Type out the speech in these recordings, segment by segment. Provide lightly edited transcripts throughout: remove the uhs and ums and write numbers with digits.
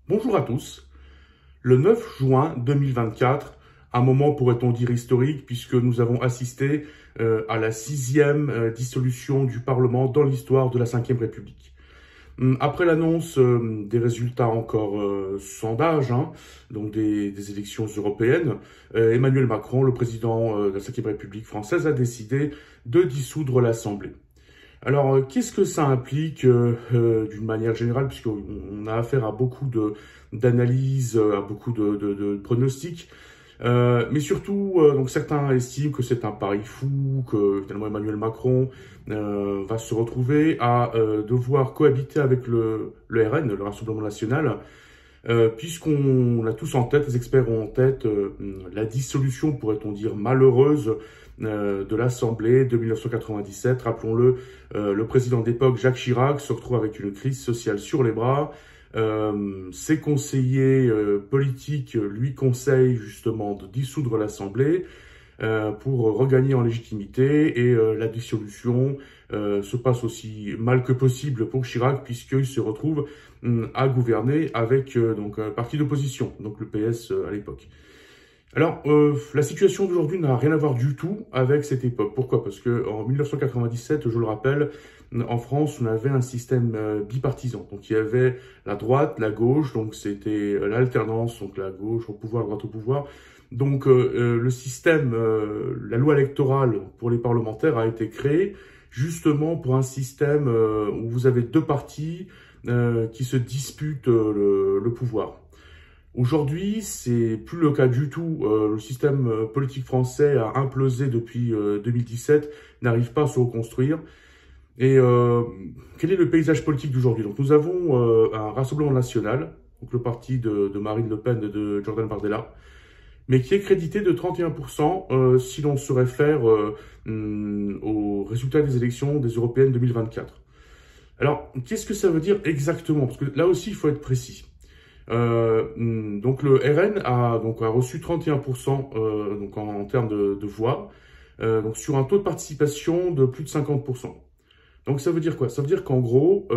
Bonjour à tous. Le 9 juin 2024, un moment pourrait-on dire historique puisque nous avons assisté à la 6e dissolution du Parlement dans l'histoire de la 5e République. Après l'annonce des résultats encore sondage, donc des élections européennes, Emmanuel Macron, le président de la 5e République française, a décidé de dissoudre l'Assemblée. Alors, qu'est-ce que ça implique d'une manière générale, puisqu'on a affaire à beaucoup d'analyses, à beaucoup de pronostics, mais surtout, donc certains estiment que c'est un pari fou, que finalement Emmanuel Macron va se retrouver à devoir cohabiter avec le RN, le Rassemblement National, puisqu'on a tous en tête, les experts ont en tête la dissolution, pourrait-on dire, malheureuse de l'Assemblée de 1997. Rappelons-le, le président d'époque, Jacques Chirac, se retrouve avec une crise sociale sur les bras. Ses conseillers politiques lui conseillent justement de dissoudre l'Assemblée pour regagner en légitimité, et la dissolution se passe aussi mal que possible pour Chirac, puisqu'il se retrouve à gouverner avec donc un parti d'opposition, donc le PS à l'époque. Alors, la situation d'aujourd'hui n'a rien à voir du tout avec cette époque. Pourquoi? Parce que en 1997, je le rappelle, en France, on avait un système bipartisan. Donc, il y avait la droite, la gauche, donc c'était l'alternance, donc la gauche au pouvoir, la droite au pouvoir. Donc, le système, la loi électorale pour les parlementaires a été créée justement pour un système où vous avez deux partis qui se disputent le pouvoir. Aujourd'hui, c'est plus le cas du tout. Le système politique français a implosé depuis 2017, n'arrive pas à se reconstruire. Et quel est le paysage politique d'aujourd'hui? Donc, nous avons un Rassemblement national, donc le parti de Marine Le Pen et de Jordan Bardella, mais qui est crédité de 31% si l'on se réfère aux résultats des élections des européennes 2024. Alors, qu'est-ce que ça veut dire exactement? Parce que là aussi, il faut être précis. Donc le RN a reçu 31% donc en termes de voix, donc sur un taux de participation de plus de 50%. Donc ça veut dire quoi? Ça veut dire qu'en gros,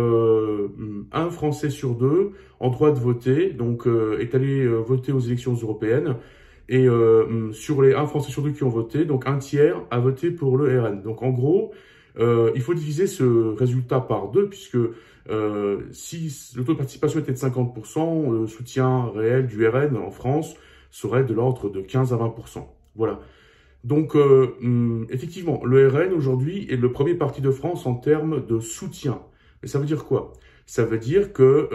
un Français sur deux en droit de voter donc est allé voter aux élections européennes, et sur les un Français sur deux qui ont voté, donc un tiers a voté pour le RN. Donc en gros, il faut diviser ce résultat par deux, puisque si le taux de participation était de 50%, le soutien réel du RN en France serait de l'ordre de 15 à 20%. Voilà. Donc, effectivement, le RN aujourd'hui est le premier parti de France en termes de soutien. Mais ça veut dire quoi? Ça veut dire que,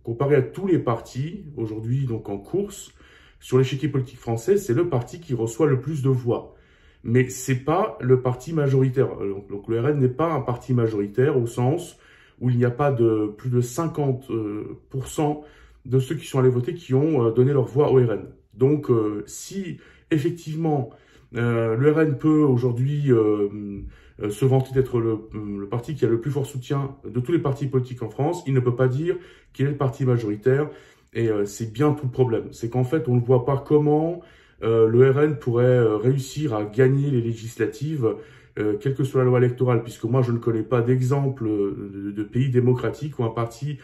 comparé à tous les partis aujourd'hui donc en course sur l'échiquier politique français, c'est le parti qui reçoit le plus de voix. Mais c'est pas le parti majoritaire. Donc le RN n'est pas un parti majoritaire au sens où il n'y a pas de plus de 50% de ceux qui sont allés voter qui ont donné leur voix au RN. Donc si effectivement le RN peut aujourd'hui se vanter d'être le parti qui a le plus fort soutien de tous les partis politiques en France, il ne peut pas dire qu'il est le parti majoritaire, et c'est bien tout le problème. C'est qu'en fait on ne voit pas comment le RN pourrait réussir à gagner les législatives, quelle que soit la loi électorale, puisque moi je ne connais pas d'exemple de pays démocratiques où un parti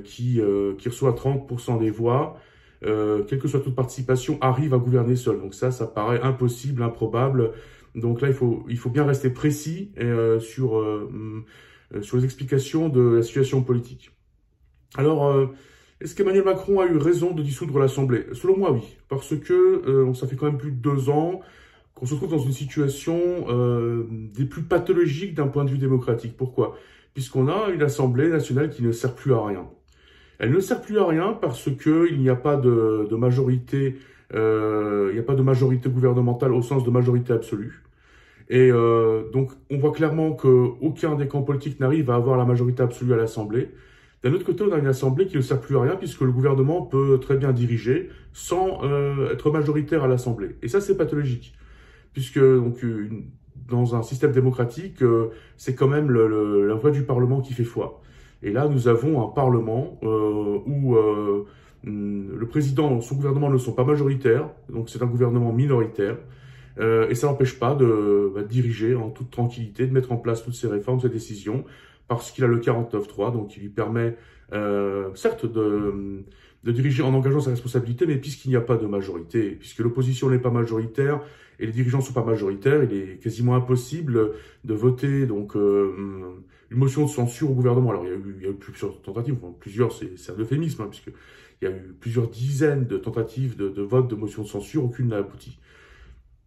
qui reçoit 30% des voix, quelle que soit toute participation, arrive à gouverner seul. Donc ça paraît impossible, improbable. Donc là, il faut bien rester précis sur les explications de la situation politique. Alors, est-ce qu'Emmanuel Macron a eu raison de dissoudre l'Assemblée? Selon moi, oui. Parce que ça fait quand même plus de 2 ans qu'on se trouve dans une situation des plus pathologiques d'un point de vue démocratique. Pourquoi? Puisqu'on a une Assemblée nationale qui ne sert plus à rien. Elle ne sert plus à rien parce qu'il n'y a pas de majorité, il n'y a pas de majorité gouvernementale au sens de majorité absolue. Et donc, on voit clairement qu'aucun des camps politiques n'arrive à avoir la majorité absolue à l'Assemblée. D'un autre côté, on a une Assemblée qui ne sert plus à rien puisque le gouvernement peut très bien diriger sans être majoritaire à l'Assemblée. Et ça, c'est pathologique. Puisque donc, dans un système démocratique, c'est quand même la voix du Parlement qui fait foi. Et là, nous avons un Parlement où le président et son gouvernement ne sont pas majoritaires, donc c'est un gouvernement minoritaire. Et ça n'empêche pas de diriger en toute tranquillité, de mettre en place toutes ces réformes, ces décisions, parce qu'il a le 49.3, donc qui lui permet, certes, de diriger en engageant sa responsabilité, mais puisqu'il n'y a pas de majorité, puisque l'opposition n'est pas majoritaire et les dirigeants ne sont pas majoritaires, il est quasiment impossible de voter donc une motion de censure au gouvernement. Alors il y a eu plusieurs tentatives, enfin, plusieurs, c'est un euphémisme, hein, puisque il y a eu plusieurs dizaines de tentatives de vote de motion de censure, aucune n'a abouti.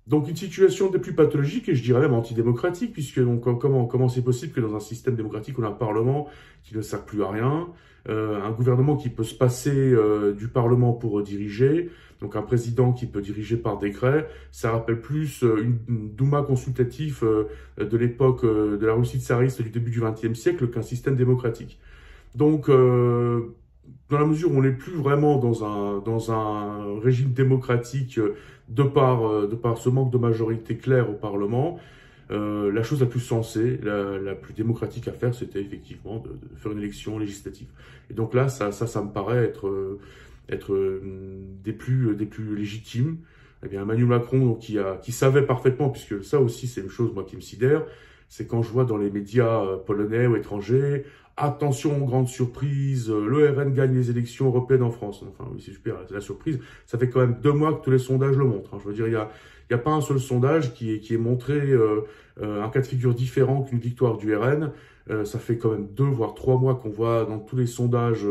Donc une situation des plus pathologiques et je dirais même antidémocratique, puisque donc comment c'est possible que dans un système démocratique on a un parlement qui ne sert plus à rien, un gouvernement qui peut se passer du parlement pour diriger, donc un président qui peut diriger par décret, ça rappelle plus une Douma consultative de l'époque de la Russie tsariste du début du XXe siècle qu'un système démocratique. Donc dans la mesure où on n'est plus vraiment dans un régime démocratique de par ce manque de majorité claire au Parlement, la chose la plus sensée, la plus démocratique à faire, c'était effectivement de faire une élection législative. Et donc là, ça me paraît être des plus légitimes. Eh bien, Emmanuel Macron, donc, qui savait parfaitement, puisque ça aussi, c'est une chose, moi, qui me sidère, c'est quand je vois dans les médias polonais ou étrangers, attention, grande surprise, le RN gagne les élections européennes en France. Enfin, oui, c'est super, c'est la surprise. Ça fait quand même 2 mois que tous les sondages le montrent, hein. Je veux dire, il y a pas un seul sondage qui est montré un cas de figure différent qu'une victoire du RN. Ça fait quand même 2 voire 3 mois qu'on voit dans tous les sondages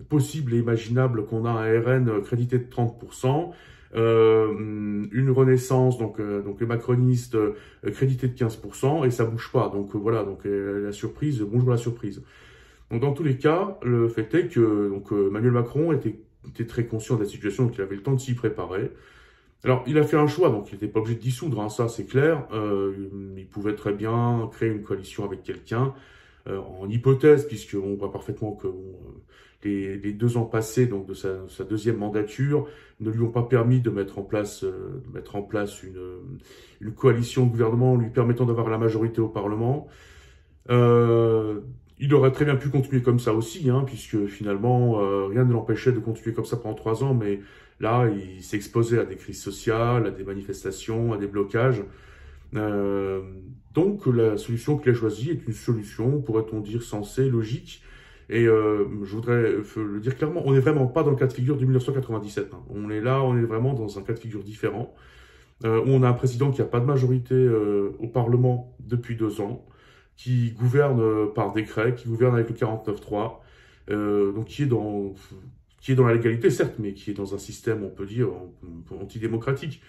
possibles et imaginables qu'on a un RN crédité de 30%. Une renaissance, donc les macronistes crédités de 15%, et ça bouge pas. Donc voilà, donc la surprise, bonjour la surprise. Donc dans tous les cas, le fait est que donc Emmanuel Macron était très conscient de la situation, donc il avait le temps de s'y préparer. Alors il a fait un choix, donc il n'était pas obligé de dissoudre, hein, ça c'est clair. Il pouvait très bien créer une coalition avec quelqu'un. En hypothèse, puisqu'on voit parfaitement que les 2 ans passés donc de sa deuxième mandature ne lui ont pas permis de mettre en place une coalition de gouvernement lui permettant d'avoir la majorité au Parlement. Il aurait très bien pu continuer comme ça aussi, hein, puisque finalement rien ne l'empêchait de continuer comme ça pendant 3 ans, mais là il s'est exposé à des crises sociales, à des manifestations, à des blocages. Donc la solution qu'il a choisie est une solution, pourrait-on dire, sensée, logique. Et je voudrais le dire clairement, on n'est vraiment pas dans le cas de figure de 1997. Hein. On est vraiment dans un cas de figure différent, où on a un président qui n'a pas de majorité au Parlement depuis 2 ans, qui gouverne par décret, qui gouverne avec le 49.3, donc qui est dans la légalité, certes, mais qui est dans un système, on peut dire, antidémocratique.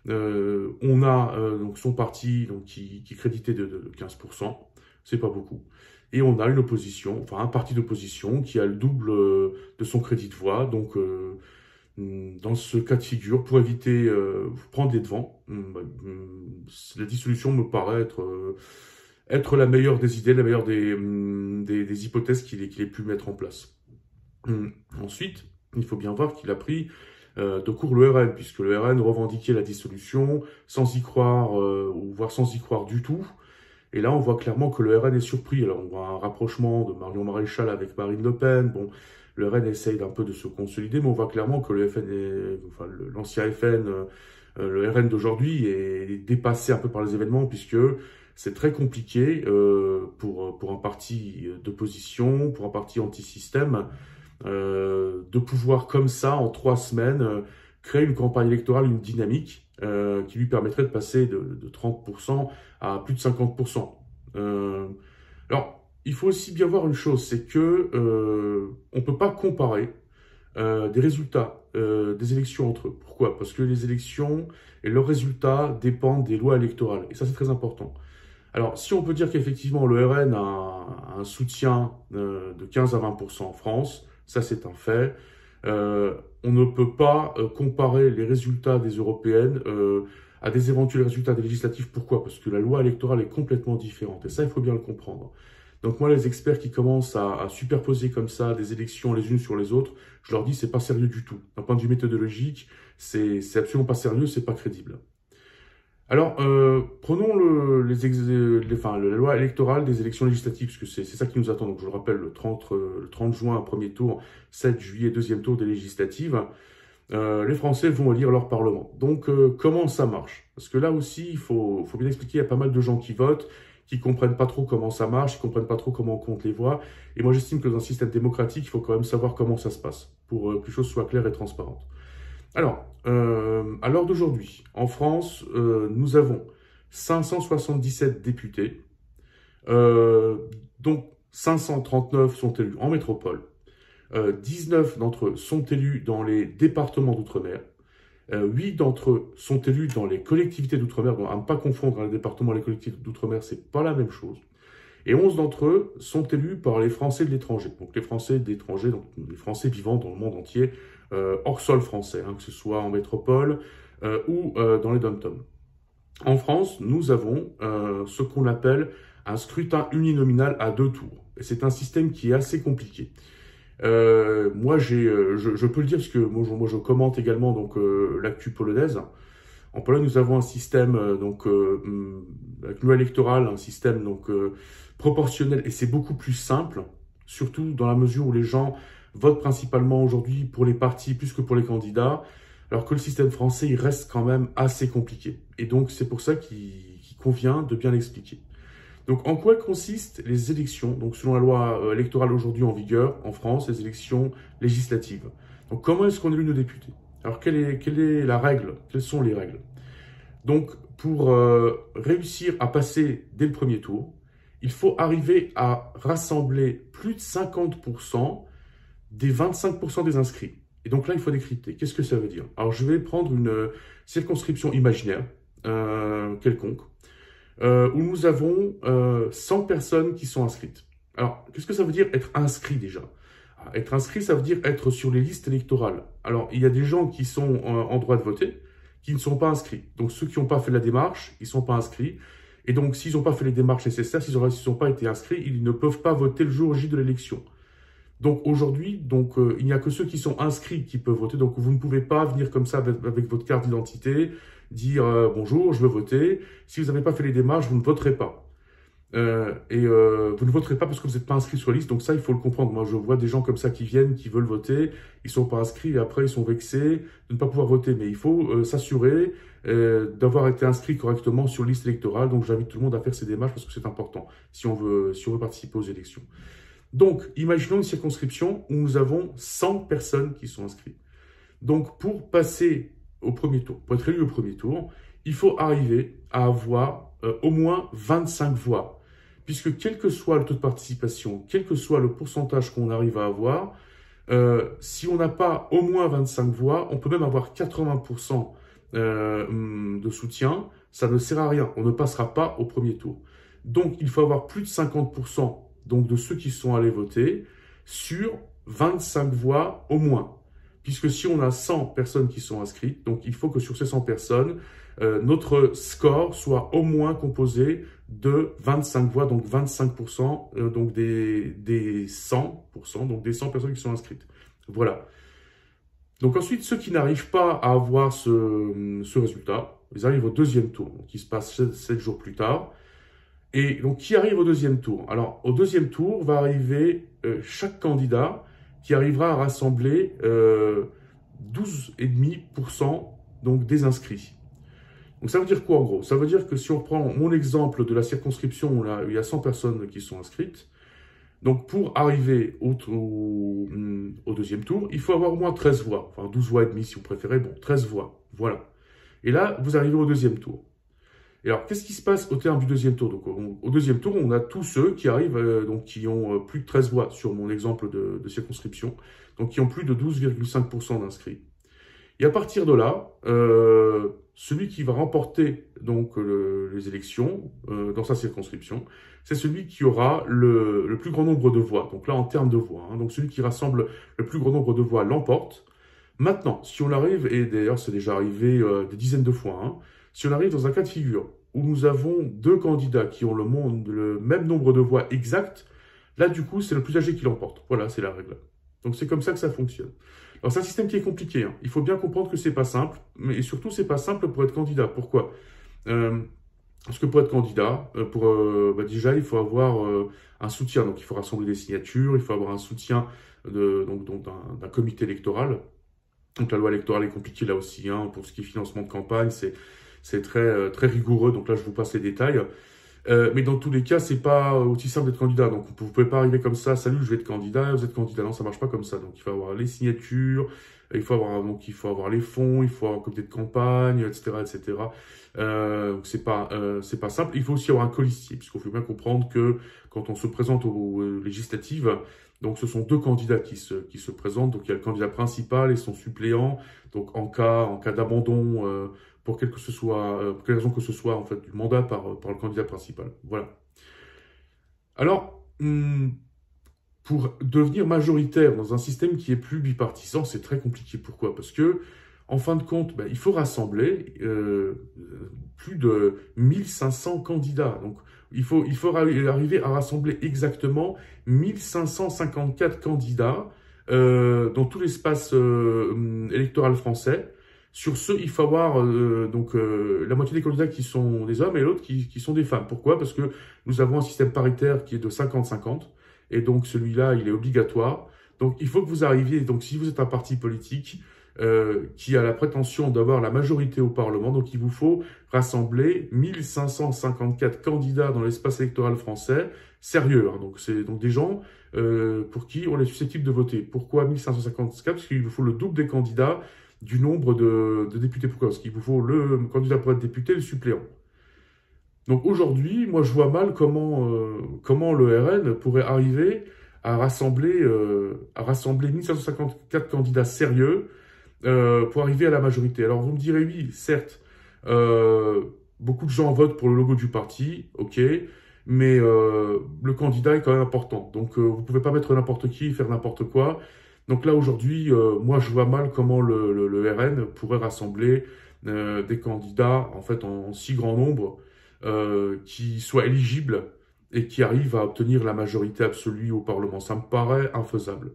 On a donc son parti donc, qui est crédité de 15%, c'est pas beaucoup. Et on a une opposition, enfin un parti d'opposition qui a le double de son crédit de voix. Donc dans ce cas de figure, pour éviter prendre les devants, la dissolution me paraît être la meilleure des idées, la meilleure des hypothèses qu'il ait pu mettre en place. Ensuite, il faut bien voir qu'il a pris de court le RN, puisque le RN revendiquait la dissolution sans y croire, ou voire sans y croire du tout. Et là, on voit clairement que le RN est surpris. Alors, on voit un rapprochement de Marion Maréchal avec Marine Le Pen. Bon, le RN essaye un peu de se consolider, mais on voit clairement que le FN l'ancien FN, le RN d'aujourd'hui est dépassé un peu par les événements, puisque c'est très compliqué pour un parti d'opposition, pour un parti anti-système, de pouvoir comme ça, en 3 semaines, créer une campagne électorale, une dynamique qui lui permettrait de passer de 30% à plus de 50%. Alors, il faut aussi bien voir une chose, c'est que on peut pas comparer des résultats des élections entre eux. Pourquoi? Parce que les élections et leurs résultats dépendent des lois électorales. Et ça, c'est très important. Alors, si on peut dire qu'effectivement le RN a un soutien de 15 à 20% en France, ça c'est un fait. On ne peut pas comparer les résultats des européennes à des éventuels résultats des législatives. Pourquoi? Parce que la loi électorale est complètement différente. Et ça, il faut bien le comprendre. Donc moi, les experts qui commencent à superposer comme ça des élections les unes sur les autres, je leur dis c'est pas sérieux du tout. D'un point de vue méthodologique, c'est absolument pas sérieux, c'est pas crédible. Alors, prenons la loi électorale des élections législatives, parce que c'est ça qui nous attend. Donc, je le rappelle, le 30 juin, premier tour, 7 juillet, deuxième tour des législatives. Les Français vont élire leur Parlement. Donc, comment ça marche? Parce que là aussi, il faut bien expliquer, il y a pas mal de gens qui votent. qui comprennent pas trop comment ça marche, qui comprennent pas trop comment on compte les voix. Et moi, j'estime que dans un système démocratique, il faut quand même savoir comment ça se passe, pour que les choses soient claires et transparentes. Alors, à l'heure d'aujourd'hui, en France, nous avons 577 députés, dont 539 sont élus en métropole, 19 d'entre eux sont élus dans les départements d'outre-mer, 8 d'entre eux sont élus dans les collectivités d'outre-mer, donc à ne pas confondre les départements et les collectivités d'outre-mer, c'est pas la même chose. Et 11 d'entre eux sont élus par les Français de l'étranger. Donc les Français de l'étranger, donc les Français vivant dans le monde entier, hors sol français, que ce soit en métropole ou dans les dom-toms. En France, nous avons ce qu'on appelle un scrutin uninominal à 2 tours. Et c'est un système qui est assez compliqué. Moi, je peux le dire parce que moi je commente également donc l'actu polonaise. En Pologne, nous avons un système avec une loi électorale, un système proportionnel, et c'est beaucoup plus simple, surtout dans la mesure où les gens votent principalement aujourd'hui pour les partis plus que pour les candidats, alors que le système français il reste quand même assez compliqué. Et donc c'est pour ça qu'il convient de bien l'expliquer. Donc, en quoi consistent les élections? Donc, selon la loi électorale aujourd'hui en vigueur en France, les élections législatives. Donc, comment est-ce qu'on élit nos députés? Alors, quelle est la règle? Quelles sont les règles? Donc, pour réussir à passer dès le premier tour, il faut arriver à rassembler plus de 50% des 25% des inscrits. Et donc là, il faut décrypter. Qu'est-ce que ça veut dire? Alors, je vais prendre une circonscription imaginaire, quelconque, où nous avons 100 personnes qui sont inscrites. Alors, qu'est-ce que ça veut dire être inscrit déjà? Être inscrit, ça veut dire être sur les listes électorales. Alors, il y a des gens qui sont en droit de voter, qui ne sont pas inscrits. Donc, ceux qui n'ont pas fait la démarche, ils ne sont pas inscrits. Et donc, s'ils n'ont pas fait les démarches nécessaires, s'ils n'ont pas été inscrits, ils ne peuvent pas voter le jour J de l'élection. Donc, aujourd'hui, il n'y a que ceux qui sont inscrits qui peuvent voter. Donc, vous ne pouvez pas venir comme ça avec votre carte d'identité, dire bonjour, je veux voter. Si vous n'avez pas fait les démarches, vous ne voterez pas. Vous ne voterez pas parce que vous n'êtes pas inscrit sur la liste. Donc ça, il faut le comprendre. Moi, je vois des gens comme ça qui viennent, qui veulent voter. Ils ne sont pas inscrits et après, ils sont vexés de ne pas pouvoir voter. Mais il faut s'assurer d'avoir été inscrit correctement sur la liste électorale. Donc, j'invite tout le monde à faire ces démarches parce que c'est important si on veut participer aux élections. Donc, imaginons une circonscription où nous avons 100 personnes qui sont inscrites. Donc, pour passer au premier tour, pour être élu au premier tour, il faut arriver à avoir au moins 25 voix. Puisque quel que soit le taux de participation, quel que soit le pourcentage qu'on arrive à avoir, si on n'a pas au moins 25 voix, on peut même avoir 80% de soutien, ça ne sert à rien, on ne passera pas au premier tour. Donc, il faut avoir plus de 50% donc, de ceux qui sont allés voter sur 25 voix au moins. Puisque si on a 100 personnes qui sont inscrites, donc il faut que sur ces 100 personnes, notre score soit au moins composé de 25 voix, donc 25% donc des 100%, donc des 100 personnes qui sont inscrites. Voilà. Donc ensuite, ceux qui n'arrivent pas à avoir ce résultat, ils arrivent au deuxième tour, donc qui se passe 7 jours plus tard. Et donc, qui arrive au deuxième tour? Alors, au deuxième tour va arriver chaque candidat qui arrivera à rassembler 12,5% donc des inscrits. Donc, ça veut dire quoi en gros? Ça veut dire que si on prend mon exemple de la circonscription où il y a 100 personnes qui sont inscrites, donc pour arriver au deuxième tour, il faut avoir au moins 13 voix, enfin 12 voix et demi si vous préférez, bon, 13 voix, voilà. Et là, vous arrivez au deuxième tour. Et alors, qu'est-ce qui se passe au terme du deuxième tour? Donc, au deuxième tour, on a tous ceux qui arrivent, donc qui ont plus de 13 voix sur mon exemple de circonscription, donc qui ont plus de 12,5% d'inscrits. Et à partir de là, celui qui va remporter donc les élections dans sa circonscription, c'est celui qui aura le plus grand nombre de voix. Donc là, en termes de voix, donc celui qui rassemble le plus grand nombre de voix l'emporte. Maintenant, si on arrive, et d'ailleurs c'est déjà arrivé des dizaines de fois, si on arrive dans un cas de figure où nous avons deux candidats qui ont le même nombre de voix exactes, là du coup c'est le plus âgé qui l'emporte. Voilà, c'est la règle. Donc c'est comme ça que ça fonctionne. Alors c'est un système qui est compliqué. Il faut bien comprendre que c'est pas simple, mais surtout c'est pas simple pour être candidat. Pourquoi? Parce que pour être candidat, déjà il faut avoir un soutien. Donc il faut rassembler des signatures, il faut avoir un soutien d'un comité électoral. Donc la loi électorale est compliquée là aussi, pour ce qui est financement de campagne, c'est très rigoureux, donc là je vous passe les détails. Mais dans tous les cas, c'est pas aussi simple d'être candidat. Donc, vous pouvez pas arriver comme ça. Salut, je vais être candidat. Vous êtes candidat. Non, ça marche pas comme ça. Donc, il faut avoir les signatures. Il faut avoir les fonds. Il faut avoir un comité de campagne, etc., etc. Donc, c'est pas simple. Il faut aussi avoir un colistier, puisqu'il faut bien comprendre que quand on se présente aux législatives, donc ce sont deux candidats qui se présentent. Donc, il y a le candidat principal et son suppléant. Donc, en cas d'abandon, pour quelle raison que ce soit, en fait, du mandat par le candidat principal. Voilà. Alors, pour devenir majoritaire dans un système qui est plus bipartisan, c'est très compliqué. Pourquoi? Parce que, en fin de compte, il faut rassembler plus de 1500 candidats. Donc, il faut arriver à rassembler exactement 1554 candidats dans tout l'espace électoral français. Sur ce, il faut avoir la moitié des candidats qui sont des hommes et l'autre qui sont des femmes. Pourquoi? Parce que nous avons un système paritaire qui est de 50-50. Et donc, celui-là, il est obligatoire. Donc, il faut que vous arriviez, donc si vous êtes un parti politique qui a la prétention d'avoir la majorité au Parlement, donc il vous faut rassembler 1554 candidats dans l'espace électoral français, sérieux. Hein. Donc, c'est donc des gens pour qui on est susceptible de voter. Pourquoi 1554? Parce qu'il vous faut le double des candidats du nombre de députés. Pourquoi? Parce qu'il vous faut le candidat pour être député et le suppléant. Donc aujourd'hui, moi je vois mal comment le RN pourrait arriver à rassembler 1554 candidats sérieux pour arriver à la majorité. Alors vous me direz oui, certes, beaucoup de gens votent pour le logo du parti, ok, mais le candidat est quand même important. Donc vous pouvez pas mettre n'importe qui, faire n'importe quoi. Donc là aujourd'hui, moi je vois mal comment le RN pourrait rassembler des candidats en fait en si grand nombre. Qui soient éligibles et qui arrivent à obtenir la majorité absolue au Parlement. Ça me paraît infaisable.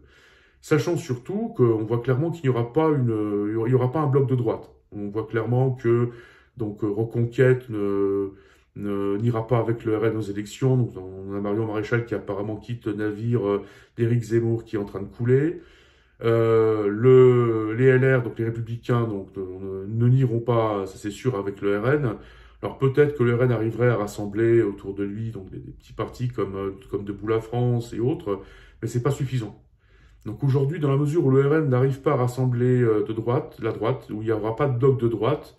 Sachant surtout qu'on voit clairement qu'il n'y aura pas un bloc de droite. On voit clairement que donc Reconquête n'ira pas avec le RN aux élections. Donc, on a Marion Maréchal qui apparemment quitte le navire d'Éric Zemmour qui est en train de couler. Les LR, donc les Républicains, donc ne n'iront pas, ça c'est sûr, avec le RN. Alors peut-être que le RN arriverait à rassembler autour de lui donc des petits partis comme Debout la France et autres, mais c'est pas suffisant. Donc aujourd'hui, dans la mesure où le RN n'arrive pas à rassembler la droite, où il n'y aura pas de bloc de droite,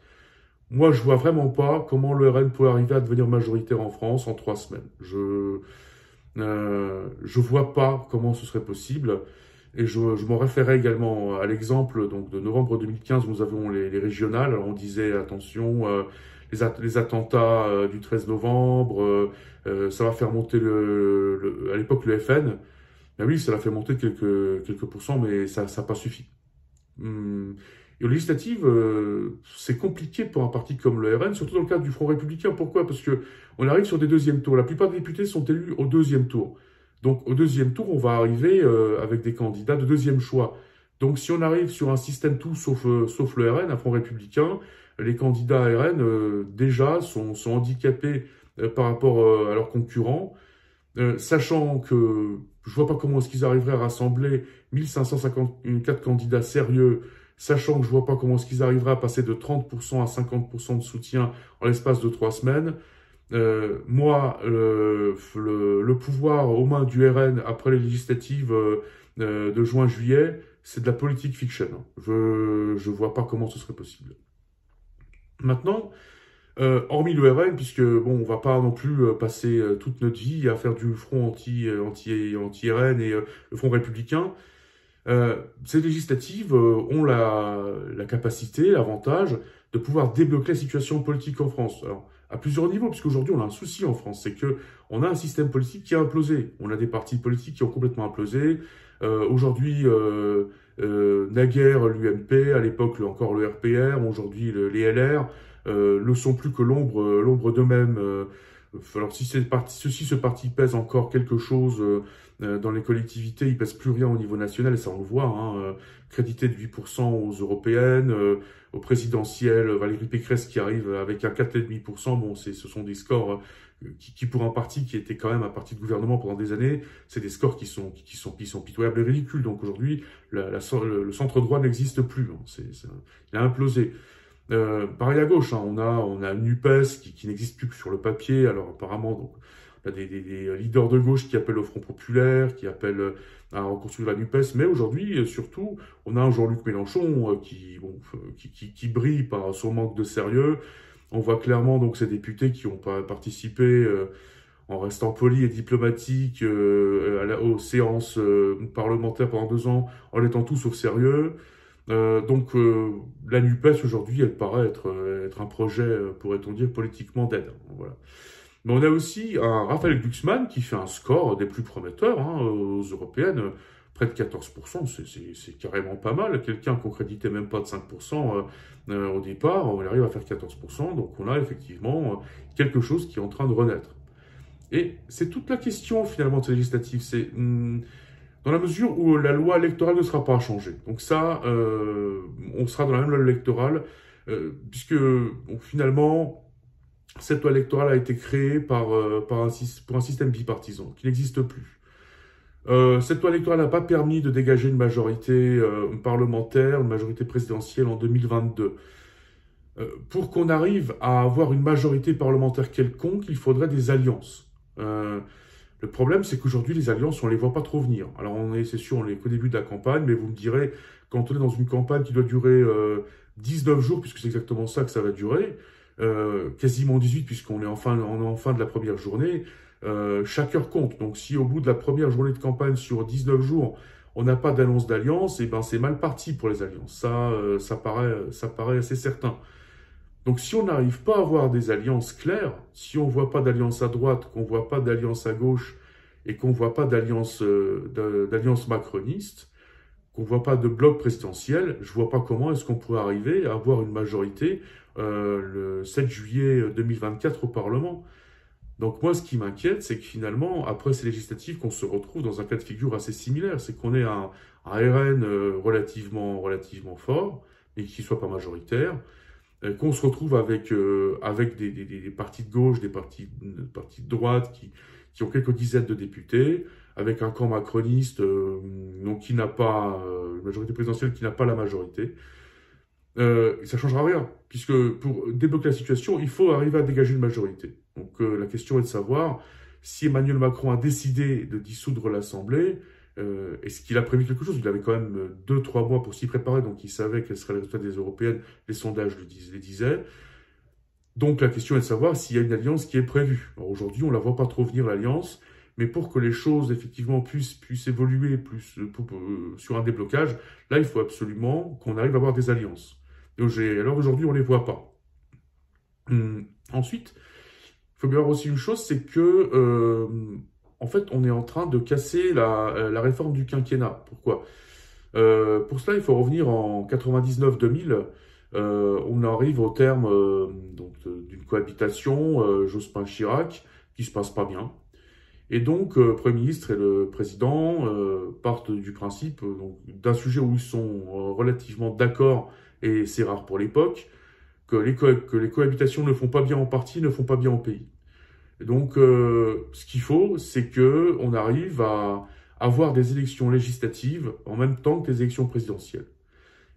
moi je vois vraiment pas comment le RN pourrait arriver à devenir majoritaire en France en 3 semaines. Je vois pas comment ce serait possible. Et je m'en référais également à l'exemple donc de novembre 2015 où nous avons les régionales. Alors on disait attention, les attentats du 13 novembre, ça va faire monter à l'époque le FN. Ben oui, ça l'a fait monter de quelques pourcents, mais ça n'a pas suffi. Et aux législatives, c'est compliqué pour un parti comme le RN, surtout dans le cadre du Front républicain. Pourquoi? Parce que on arrive sur des deuxièmes tours. La plupart des députés sont élus au deuxième tour. Donc au deuxième tour, on va arriver avec des candidats de deuxième choix. Donc si on arrive sur un système tout sauf le RN, un Front républicain, les candidats RN déjà sont handicapés par rapport à leurs concurrents, sachant que je vois pas comment est-ce qu'ils arriveraient à rassembler 1554 candidats sérieux, sachant que je vois pas comment est-ce qu'ils arriveraient à passer de 30% à 50% de soutien en l'espace de 3 semaines. Moi, le pouvoir aux mains du RN après les législatives de juin-juillet, c'est de la politique fiction. Je vois pas comment ce serait possible. Maintenant, hormis le RN, puisque bon, on va pas non plus passer toute notre vie à faire du front anti-RN et le front républicain. Ces législatives ont la capacité, l'avantage de pouvoir débloquer la situation politique en France. Alors, à plusieurs niveaux, parce qu'aujourd'hui, on a un souci en France, c'est que on a un système politique qui a implosé. On a des partis politiques qui ont complètement implosé. Aujourd'hui, naguère l'UMP, à l'époque encore le RPR, aujourd'hui les LR, ne sont plus que l'ombre d'eux-mêmes. Alors si ce parti pèse encore quelque chose dans les collectivités, il pèse plus rien au niveau national, et ça on le voit, hein, crédité de 8% aux européennes, au présidentiel, Valérie Pécresse qui arrive avec un 4,5%, bon ce sont des scores qui pour un parti qui était quand même un parti de gouvernement pendant des années, c'est des scores qui sont pitoyables et ridicules. Donc aujourd'hui, le centre droit n'existe plus, hein, il a implosé. Pareil à gauche, hein, on a NUPES qui n'existe plus que sur le papier. Alors apparemment, donc, on a des leaders de gauche qui appellent au Front Populaire, qui appellent à reconstruire la NUPES. Mais aujourd'hui, surtout, on a un Jean-Luc Mélenchon qui brille par son manque de sérieux. On voit clairement donc ces députés qui ont participé en restant polis et diplomatiques aux séances parlementaires pendant 2 ans, en étant tout sauf sérieux. La NUPES aujourd'hui, elle paraît être un projet, pourrait-on dire, politiquement dead. Voilà. Mais on a aussi un Raphaël Glucksmann qui fait un score des plus prometteurs hein, aux européennes, près de 14%, c'est carrément pas mal. Quelqu'un qu'on créditait même pas de 5% au départ, on arrive à faire 14%, donc on a effectivement quelque chose qui est en train de renaître. Et c'est toute la question finalement de ces législatives, c'est dans la mesure où la loi électorale ne sera pas changée. Donc ça, on sera dans la même loi électorale, puisque finalement, cette loi électorale a été créée pour un système bipartisan, qui n'existe plus. Cette loi électorale n'a pas permis de dégager une majorité parlementaire, une majorité présidentielle en 2022. Pour qu'on arrive à avoir une majorité parlementaire quelconque, il faudrait des alliances. Le problème, c'est qu'aujourd'hui, les alliances, on les voit pas trop venir. Alors, c'est sûr, on est qu'au début de la campagne, mais vous me direz, quand on est dans une campagne qui doit durer 19 jours, puisque c'est exactement ça que ça va durer, quasiment 18, puisqu'on est en fin de la première journée, chaque heure compte. Donc, si au bout de la première journée de campagne sur 19 jours, on n'a pas d'annonce d'alliance, et ben c'est mal parti pour les alliances. Ça paraît assez certain. Donc si on n'arrive pas à avoir des alliances claires, si on ne voit pas d'alliance à droite, qu'on ne voit pas d'alliance à gauche et qu'on ne voit pas d'alliance macroniste, qu'on ne voit pas de bloc présidentiel, je ne vois pas comment est-ce qu'on pourrait arriver à avoir une majorité le 7 juillet 2024 au Parlement. Donc moi, ce qui m'inquiète, c'est que finalement, après ces législatives, qu'on se retrouve dans un cas de figure assez similaire. C'est qu'on ait un RN relativement fort, et qui ne soit pas majoritaire, qu'on se retrouve avec des partis de gauche, des partis de droite qui ont quelques dizaines de députés, avec un camp macroniste donc qui n'a pas une majorité présidentielle qui n'a pas la majorité. Ça ne changera rien, puisque pour débloquer la situation, il faut arriver à dégager une majorité. Donc la question est de savoir si Emmanuel Macron a décidé de dissoudre l'Assemblée. Est-ce qu'il a prévu quelque chose? Il avait quand même 2-3 mois pour s'y préparer, donc il savait quels seraient les résultats des européennes, les sondages les disaient. Donc la question est de savoir s'il y a une alliance qui est prévue. Alors aujourd'hui, on ne la voit pas trop venir, l'alliance, mais pour que les choses effectivement puissent évoluer sur un déblocage, là il faut absolument qu'on arrive à avoir des alliances. Alors aujourd'hui, on ne les voit pas. Ensuite, il faut bien voir aussi une chose, c'est que en fait, on est en train de casser la réforme du quinquennat. Pourquoi? Pour cela, il faut revenir en 99-2000. On arrive au terme d'une cohabitation Jospin-Chirac qui se passe pas bien. Et donc, le Premier ministre et le Président partent du principe d'un sujet où ils sont relativement d'accord, et c'est rare pour l'époque, que les cohabitations ne font pas bien en partie, ne font pas bien au pays. Et donc, ce qu'il faut, c'est que on arrive à avoir des élections législatives en même temps que les élections présidentielles.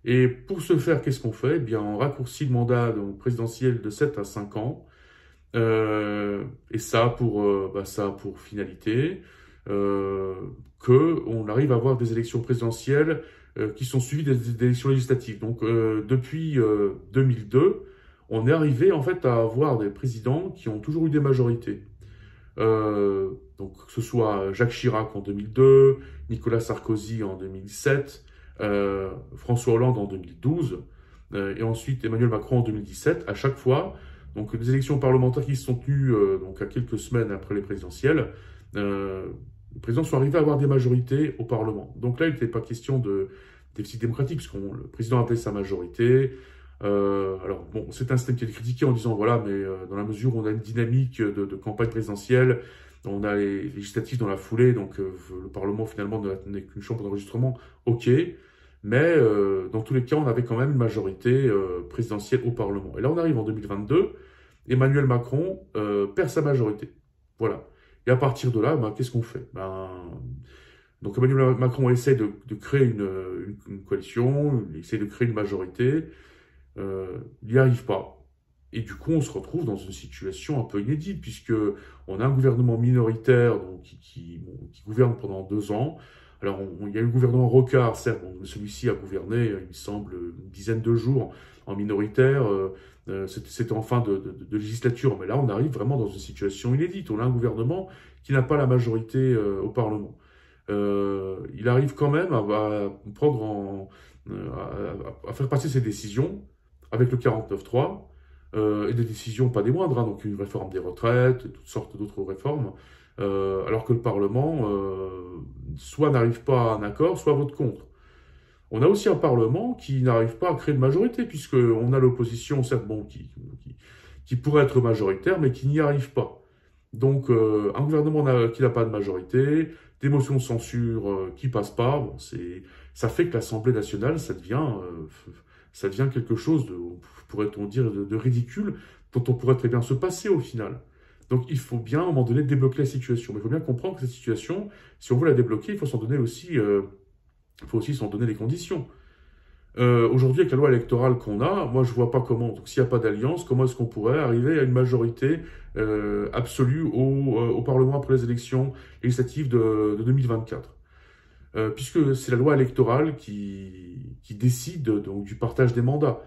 Et pour ce faire, qu'est-ce qu'on fait? Eh bien, on raccourcit le mandat présidentiel de 7 à 5 ans. Et ça a pour finalité qu'on arrive à avoir des élections présidentielles qui sont suivies des élections législatives. Donc, depuis 2002, on est arrivé en fait à avoir des présidents qui ont toujours eu des majorités. Donc que ce soit Jacques Chirac en 2002, Nicolas Sarkozy en 2007, François Hollande en 2012, et ensuite Emmanuel Macron en 2017. À chaque fois, donc des élections parlementaires qui se sont tenues donc à quelques semaines après les présidentielles, les présidents sont arrivés à avoir des majorités au Parlement. Donc là, il n'était pas question de déficit démocratique, puisque le président appelait sa majorité. Alors bon, c'est un système qui est critiqué en disant voilà, mais dans la mesure où on a une dynamique de campagne présidentielle, on a les législatives dans la foulée, donc le Parlement finalement n'est qu'une chambre d'enregistrement, ok, mais dans tous les cas, on avait quand même une majorité présidentielle au Parlement. Et là, on arrive en 2022, Emmanuel Macron perd sa majorité. Voilà. Et à partir de là, qu'est-ce qu'on fait? Donc Emmanuel Macron essaie de créer une coalition, il essaie de créer une majorité. Il n'y arrive pas. Et du coup, on se retrouve dans une situation un peu inédite, puisque on a un gouvernement minoritaire donc, qui gouverne pendant 2 ans. Alors, il y a eu le gouvernement Rocard, certes, bon, celui-ci a gouverné, il me semble, une dizaine de jours en minoritaire. C'était en fin de législature, mais là, on arrive vraiment dans une situation inédite. On a un gouvernement qui n'a pas la majorité au Parlement. Il arrive quand même à prendre à faire passer ses décisions avec le 49.3. Et des décisions pas des moindres, hein, donc une réforme des retraites, toutes sortes d'autres réformes, alors que le Parlement soit n'arrive pas à un accord, soit vote contre. On a aussi un Parlement qui n'arrive pas à créer de majorité, puisqu'on a l'opposition, certes, bon, qui pourrait être majoritaire, mais qui n'y arrive pas. Donc, un gouvernement qui n'a pas de majorité, des motions de censure qui passent pas, bon, ça fait que l'Assemblée nationale, ça devient quelque chose de, pourrait-on dire, de ridicule, dont on pourrait très bien se passer au final. Donc il faut bien, à un moment donné, débloquer la situation. Mais il faut bien comprendre que cette situation, si on veut la débloquer, il faut aussi s'en donner les conditions. Aujourd'hui, avec la loi électorale qu'on a, moi je vois pas comment, donc s'il n'y a pas d'alliance, comment est-ce qu'on pourrait arriver à une majorité absolue au Parlement après les élections législatives de 2024 puisque c'est la loi électorale qui décide donc, du partage des mandats.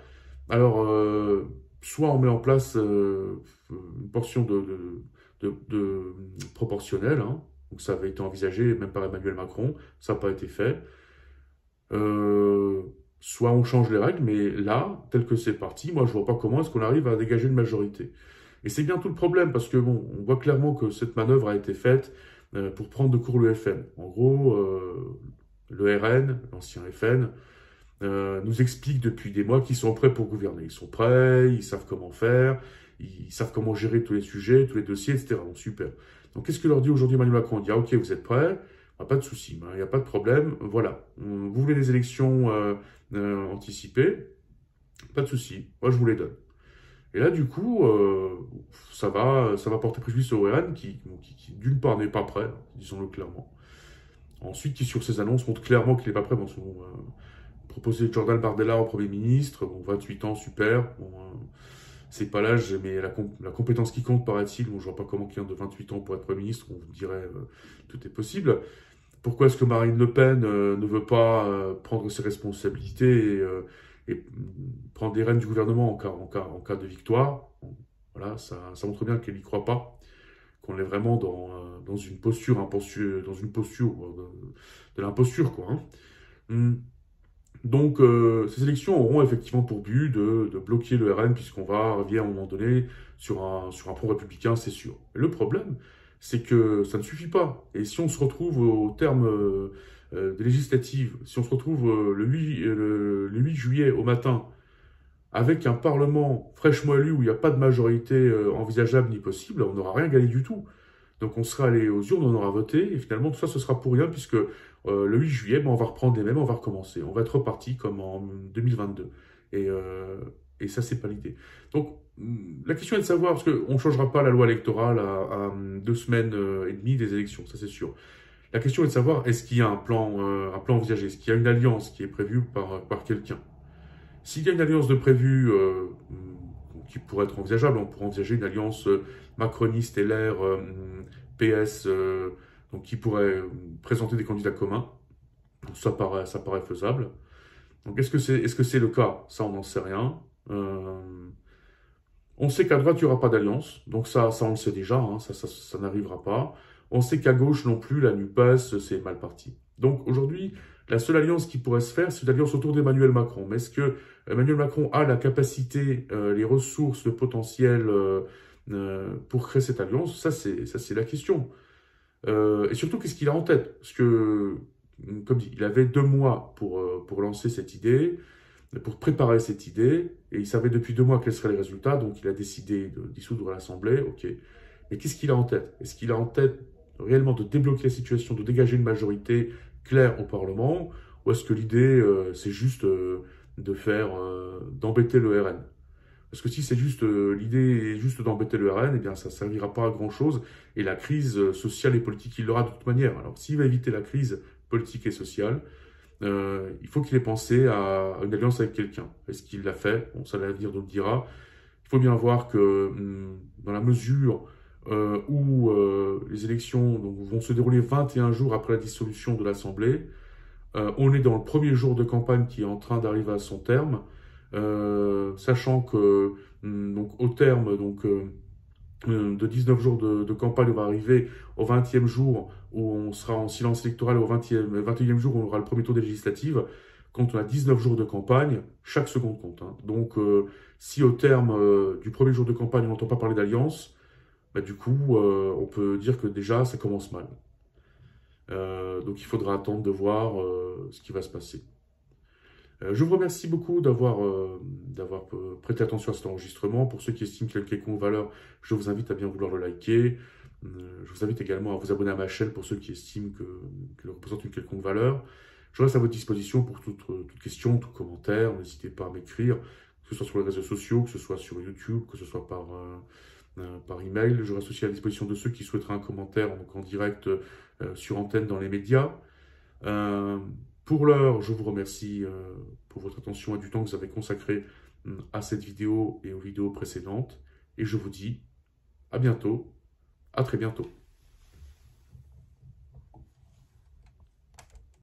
Alors, soit on met en place une portion de proportionnelle, hein, donc ça avait été envisagé même par Emmanuel Macron, ça n'a pas été fait. Soit on change les règles, mais là, tel que c'est parti, moi je vois pas comment est-ce qu'on arrive à dégager une majorité. Et c'est bien tout le problème, parce que bon, on voit clairement que cette manœuvre a été faite pour prendre de court le FN. En gros, le RN, l'ancien FN, nous explique depuis des mois qu'ils sont prêts pour gouverner. Ils sont prêts, ils savent comment faire, ils savent comment gérer tous les sujets, tous les dossiers, etc. Donc super. Donc qu'est-ce que leur dit aujourd'hui Emmanuel Macron? Il dit, ah, ok, vous êtes prêts, pas de souci, il n'y a pas de problème, voilà. Vous voulez des élections anticipées, pas de souci, moi je vous les donne. Et là, du coup, ça va porter préjudice au RN qui d'une part, n'est pas prêt, disons-le clairement. Ensuite, qui, sur ses annonces, montre clairement qu'il n'est pas prêt. Bon, proposer Jordan Bardella au Premier ministre, bon, 28 ans, super. Bon, c'est pas l'âge, mais la compétence qui compte, paraît-il. Bon, je vois pas comment quelqu'un de 28 ans pour être Premier ministre, on vous dirait tout est possible. Pourquoi est-ce que Marine Le Pen ne veut pas prendre ses responsabilités et prendre les rênes du gouvernement en cas de victoire? Bon, voilà, ça montre bien qu'elle n'y croit pas, qu'on est vraiment dans une posture, de l'imposture, quoi. Hein. Donc, ces élections auront effectivement pour but de bloquer le RN, puisqu'on va revenir à un moment donné sur un front républicain, c'est sûr. Et le problème, c'est que ça ne suffit pas. Et si on se retrouve au terme des législatives, si on se retrouve le 8 juillet au matin, avec un Parlement fraîchement élu où il n'y a pas de majorité envisageable ni possible, on n'aura rien gagné du tout. Donc on sera allé aux urnes, on aura voté, et finalement tout ça ce sera pour rien, puisque le 8 juillet, on va reprendre les mêmes, on va recommencer. On va être reparti comme en 2022. Et ça, c'est pas l'idée. Donc la question est de savoir, parce qu'on ne changera pas la loi électorale à 2 semaines et demie des élections, ça c'est sûr. La question est de savoir, est-ce qu'il y a un plan envisagé? Est-ce qu'il y a une alliance qui est prévue par quelqu'un? S'il y a une alliance de prévue qui pourrait être envisageable, on pourrait envisager une alliance macroniste, LR, PS, donc qui pourrait présenter des candidats communs. Ça paraît faisable. Donc est-ce que c'est le cas? Ça, on n'en sait rien. On sait qu'à droite, il n'y aura pas d'alliance. Donc ça on le sait déjà, hein, ça n'arrivera pas. On sait qu'à gauche non plus, la NUPES, c'est mal parti. Donc aujourd'hui, la seule alliance qui pourrait se faire, c'est une alliance autour d'Emmanuel Macron. Mais est-ce que Emmanuel Macron a la capacité, les ressources, le potentiel pour créer cette alliance? Ça, c'est la question. Et surtout, qu'est-ce qu'il a en tête? Parce que, comme dit, il avait 2 mois pour lancer cette idée, pour préparer cette idée, et il savait depuis 2 mois quels seraient les résultats, donc il a décidé de dissoudre l'Assemblée, ok. Mais qu'est-ce qu'il a en tête? Est-ce qu'il a en tête réellement de débloquer la situation, de dégager une majorité claire au Parlement, ou est-ce que l'idée, c'est juste d'embêter le RN? Parce que si c'est juste l'idée est juste d'embêter le RN, eh bien ça ne servira pas à grand chose, et la crise sociale et politique, il l'aura de toute manière. Alors s'il va éviter la crise politique et sociale, il faut qu'il ait pensé à une alliance avec quelqu'un. Est-ce qu'il l'a fait? Bon, ça l'avenir nous le dira. Il faut bien voir que dans la mesure où les élections donc, vont se dérouler 21 jours après la dissolution de l'Assemblée, on est dans le premier jour de campagne qui est en train d'arriver à son terme, sachant que donc, au terme de 19 jours de campagne, on va arriver au 20e jour où on sera en silence électoral, au 21e jour où on aura le premier tour des législatives. Quand on a 19 jours de campagne, chaque seconde compte. Hein. Donc, si au terme du premier jour de campagne, on n'entend pas parler d'alliance, bah, du coup, on peut dire que déjà, ça commence mal. Donc, il faudra attendre de voir ce qui va se passer. Je vous remercie beaucoup d'avoir prêté attention à cet enregistrement. Pour ceux qui estiment qu'il y a une quelconque valeur, je vous invite à bien vouloir le liker. Je vous invite également à vous abonner à ma chaîne pour ceux qui estiment qu'elle représente une quelconque valeur. Je reste à votre disposition pour toute question, tout commentaire. N'hésitez pas à m'écrire, que ce soit sur les réseaux sociaux, que ce soit sur YouTube, que ce soit par email. Je reste aussi à la disposition de ceux qui souhaiteraient un commentaire donc en direct sur antenne dans les médias. Pour l'heure, je vous remercie pour votre attention et du temps que vous avez consacré à cette vidéo et aux vidéos précédentes. Et je vous dis à bientôt, à très bientôt.